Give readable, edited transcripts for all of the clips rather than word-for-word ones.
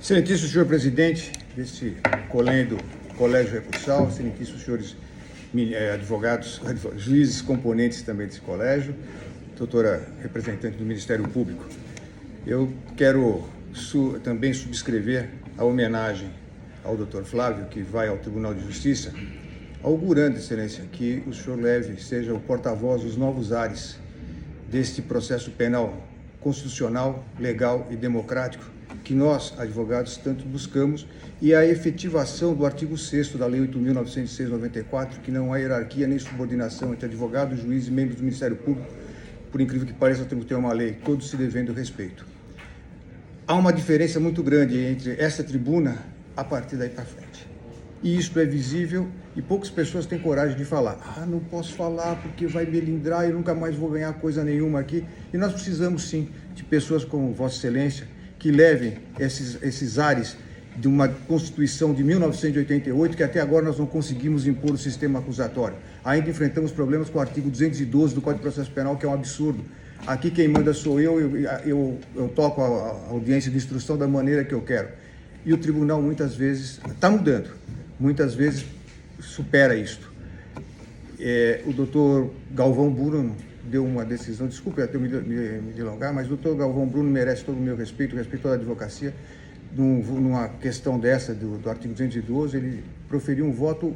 Excelentíssimo senhor presidente desse colégio recursal, excelentíssimos senhores advogados, juízes componentes também desse colégio, doutora representante do Ministério Público, eu quero também subscrever a homenagem ao doutor Flávio, que vai ao Tribunal de Justiça, augurando, excelência, que o senhor seja o porta-voz dos novos ares deste processo penal constitucional, legal e democrático que nós, advogados, tanto buscamos, e a efetivação do artigo 6º da Lei 8.906/94, que não há hierarquia nem subordinação entre advogado, juiz e membros do Ministério Público. Por incrível que pareça, temos que ter uma lei, todos se devendo respeito. Há uma diferença muito grande entre essa tribuna a partir daí para frente. E isso é visível e poucas pessoas têm coragem de falar. Ah, não posso falar porque vai melindrar e nunca mais vou ganhar coisa nenhuma aqui. E nós precisamos, sim, de pessoas como Vossa Excelência, que levem esses ares de uma Constituição de 1988, que até agora nós não conseguimos impor o sistema acusatório. Ainda enfrentamos problemas com o artigo 212 do Código de Processo Penal, que é um absurdo. Aqui quem manda sou eu toco a audiência de instrução da maneira que eu quero. E o tribunal muitas vezes está mudando, muitas vezes supera isto. O doutor Galvão Bruno deu uma decisão, desculpe até me delongar, mas o doutor Galvão Bruno merece todo o meu respeito, respeito à advocacia. Numa questão dessa, do artigo 212, ele proferiu um voto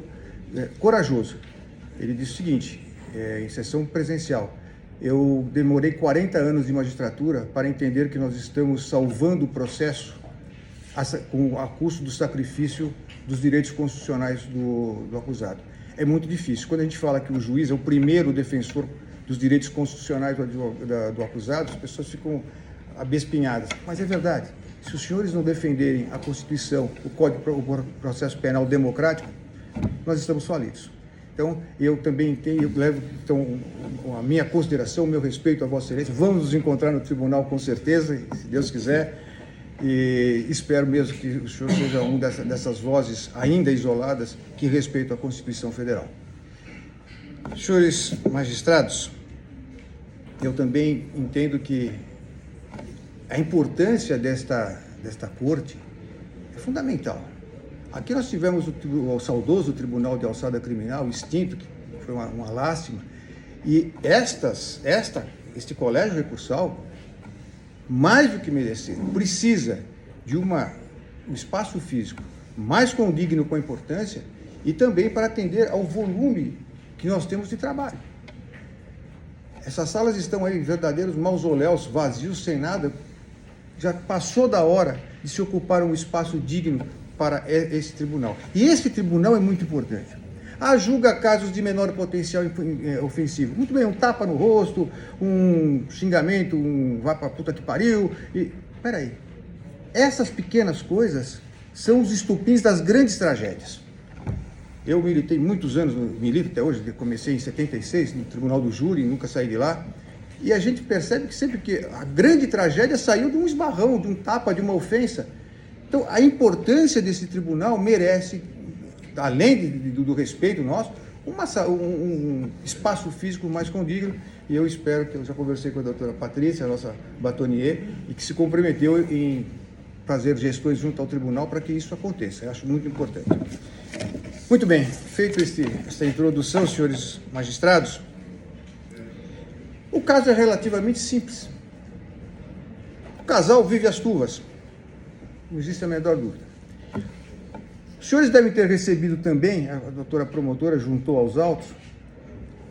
corajoso. Ele disse o seguinte, em sessão presencial: eu demorei 40 anos de magistratura para entender que nós estamos salvando o processo a custo do sacrifício dos direitos constitucionais do acusado. É muito difícil. Quando a gente fala que o juiz é o primeiro defensor dos direitos constitucionais do acusado, as pessoas ficam abespinhadas. Mas é verdade. Se os senhores não defenderem a Constituição, o Código de Processo Penal democrático, nós estamos falidos. Então, eu também entendo, eu levo a minha consideração, o meu respeito a Vossa Excelência. Vamos nos encontrar no tribunal com certeza, se Deus quiser, e espero mesmo que o senhor seja uma dessas vozes ainda isoladas que respeitam a Constituição Federal. Senhores magistrados, eu também entendo que a importância desta corte é fundamental. Aqui nós tivemos o saudoso Tribunal de Alçada Criminal, extinto, que foi uma lástima, e este colégio recursal, mais do que merecer, precisa de um espaço físico mais condigno com a importância e também para atender ao volume que nós temos de trabalho. Essas salas estão aí, verdadeiros mausoléus vazios, sem nada. Já passou da hora de se ocupar um espaço digno para esse tribunal. E esse tribunal é muito importante. Julga casos de menor potencial ofensivo. Muito bem, um tapa no rosto, um xingamento, vá pra puta que pariu. Peraí. Essas pequenas coisas são os estupins das grandes tragédias. Eu militei muitos anos, milito até hoje, comecei em 76 no Tribunal do Júri, nunca saí de lá. E a gente percebe que sempre que a grande tragédia saiu de um esbarrão, de um tapa, de uma ofensa. Então, a importância desse tribunal merece, além do respeito nosso, um espaço físico mais condigno. E eu espero que eu já conversei com a doutora Patrícia, a nossa batonier, e que se comprometeu em fazer gestões junto ao tribunal para que isso aconteça. Eu acho muito importante. Muito bem, feito esta introdução, senhores magistrados, o caso é relativamente simples. O casal vive as turvas, não existe a menor dúvida. Os senhores devem ter recebido também, a doutora promotora juntou aos autos,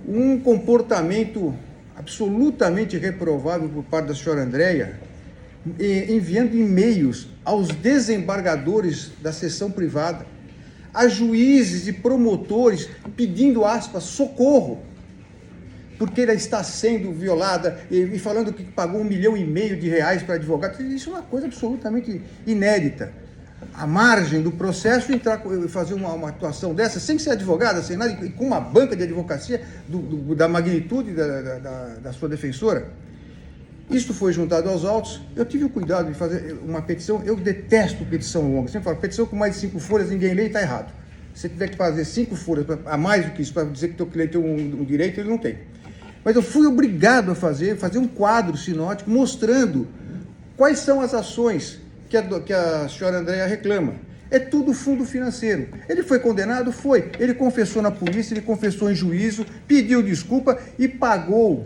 um comportamento absolutamente reprovável por parte da senhora Andréia, enviando e-mails aos desembargadores da sessão privada, a juízes e promotores pedindo, aspas, socorro, porque ela está sendo violada e falando que pagou R$1,5 milhão para advogado. Isso é uma coisa absolutamente inédita. À margem do processo, entrar e fazer uma atuação dessa, sem ser advogada, sem nada, e com uma banca de advocacia da magnitude da sua defensora. Isto foi juntado aos autos. Eu tive o cuidado de fazer uma petição. Eu detesto petição longa. Sempre falo, petição com mais de 5 folhas, ninguém lê e está errado. Se você tiver que fazer 5 folhas a mais do que isso para dizer que o teu cliente tem um direito, ele não tem. Mas eu fui obrigado a fazer um quadro sinótico mostrando quais são as ações que a senhora Andréa reclama. É tudo fundo financeiro. Ele foi condenado? Foi. Ele confessou na polícia, ele confessou em juízo, pediu desculpa e pagou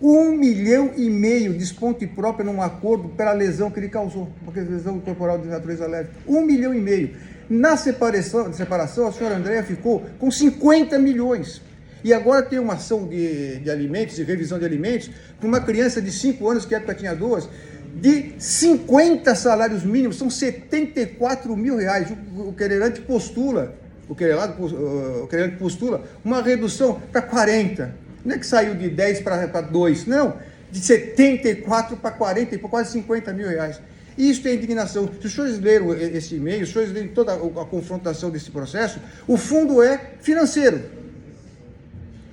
1,5 milhão de desponte próprio num acordo pela lesão que ele causou, uma lesão corporal de natureza leve. 1,5 milhão. Na separação, a senhora Andréa ficou com 50 milhões. E agora tem uma ação de alimentos, de revisão de alimentos, para uma criança de 5 anos, que época tinha 2, de 50 salários mínimos, são 74 mil reais. O querelante postula, uma redução para 40. Não é que saiu de 10 para 2, não, de 74 para 40, para quase 50 mil reais. Isso é indignação. Se os senhores leram esse e-mail, os senhores leram toda a confrontação desse processo, o fundo é financeiro.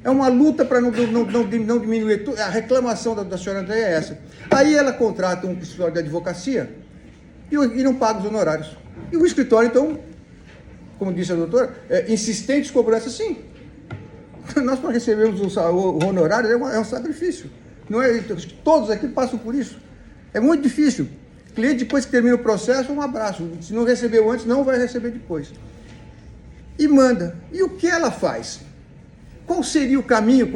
É uma luta para não diminuir. A reclamação da senhora Andréa é essa. Aí ela contrata um escritório de advocacia e não paga os honorários. E o escritório, então, como disse a doutora, insistentes cobrança, sim. Nós, para recebermos o honorário, é um sacrifício. Não é, todos aqui passam por isso. É muito difícil. O cliente, depois que termina o processo, um abraço. Se não recebeu antes, não vai receber depois. E manda. E o que ela faz? Qual seria o caminho?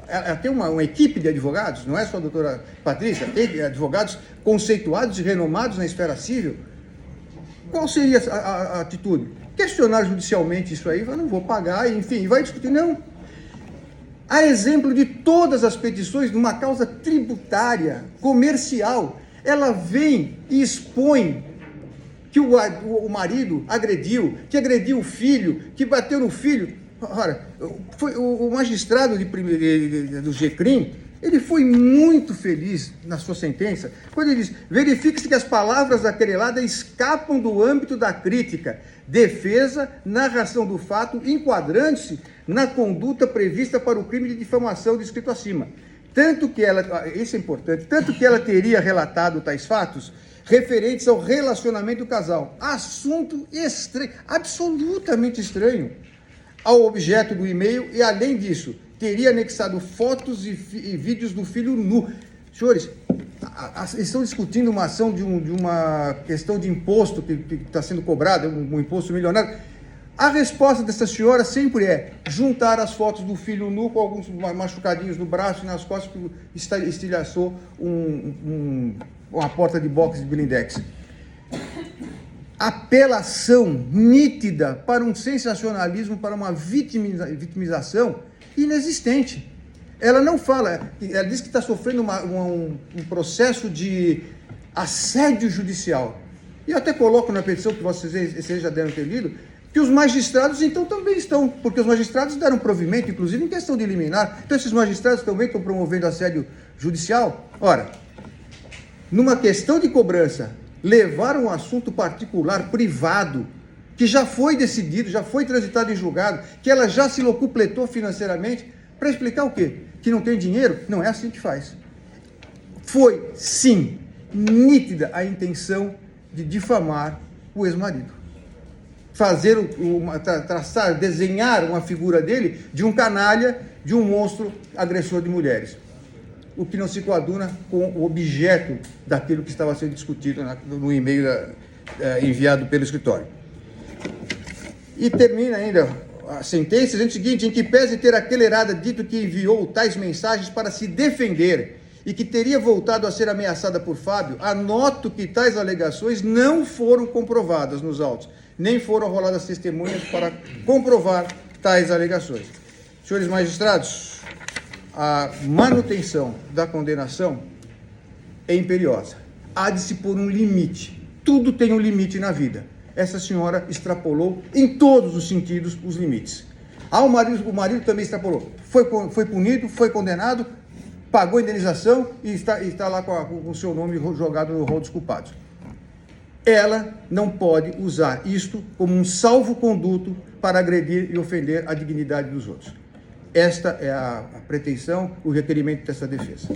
Ela tem uma equipe de advogados, não é só a doutora Patrícia, tem advogados conceituados e renomados na esfera civil. Qual seria a atitude? Questionar judicialmente isso aí, não vou pagar, enfim, vai discutir. Não. A exemplo de todas as petições de uma causa tributária, comercial, ela vem e expõe que o marido agrediu, que agrediu o filho, que bateu no filho. Ora, foi o magistrado do GCRIM, ele foi muito feliz na sua sentença, quando ele diz: verifique-se que as palavras da querelada escapam do âmbito da crítica, defesa, narração do fato, enquadrando-se na conduta prevista para o crime de difamação descrito acima. Tanto que ela, isso é importante, tanto que ela teria relatado tais fatos referentes ao relacionamento do casal. Assunto estranho, absolutamente estranho ao objeto do e-mail e, além disso, teria anexado fotos e vídeos do filho nu. Senhores, estão discutindo uma ação de uma questão de imposto que está sendo cobrado, um imposto milionário. A resposta dessa senhora sempre é juntar as fotos do filho nu com alguns machucadinhos no braço e nas costas que estilhaçou uma porta de boxe de blindex. Apelação nítida para um sensacionalismo, para uma vitimização inexistente. Ela não fala, ela diz que está sofrendo um processo de assédio judicial. E eu até coloco na petição, que vocês já devem ter lido, que os magistrados então também estão, porque os magistrados deram provimento, inclusive em questão de liminar. Então esses magistrados também estão promovendo assédio judicial. Ora, numa questão de cobrança, levar um assunto particular, privado, que já foi decidido, já foi transitado em julgado, que ela já se locupletou financeiramente, para explicar o quê? Que não tem dinheiro? Não é assim que faz. Foi, sim, nítida a intenção de difamar o ex-marido. Fazer, traçar, desenhar uma figura dele de um canalha, de um monstro agressor de mulheres. O que não se coaduna com o objeto daquilo que estava sendo discutido no e-mail enviado pelo escritório. E termina ainda a sentença dizendo o seguinte: em que pese ter aquelerada dito que enviou tais mensagens para se defender e que teria voltado a ser ameaçada por Fábio, anoto que tais alegações não foram comprovadas nos autos, nem foram roladas testemunhas para comprovar tais alegações. Senhores magistrados, a manutenção da condenação é imperiosa. Há de se pôr um limite. Tudo tem um limite na vida. Essa senhora extrapolou em todos os sentidos os limites. O marido também extrapolou. Foi punido, foi condenado, pagou a indenização e está lá com o seu nome jogado no rol dos culpados. Ela não pode usar isto como um salvo-conduto para agredir e ofender a dignidade dos outros. Esta é a pretensão, o requerimento dessa defesa.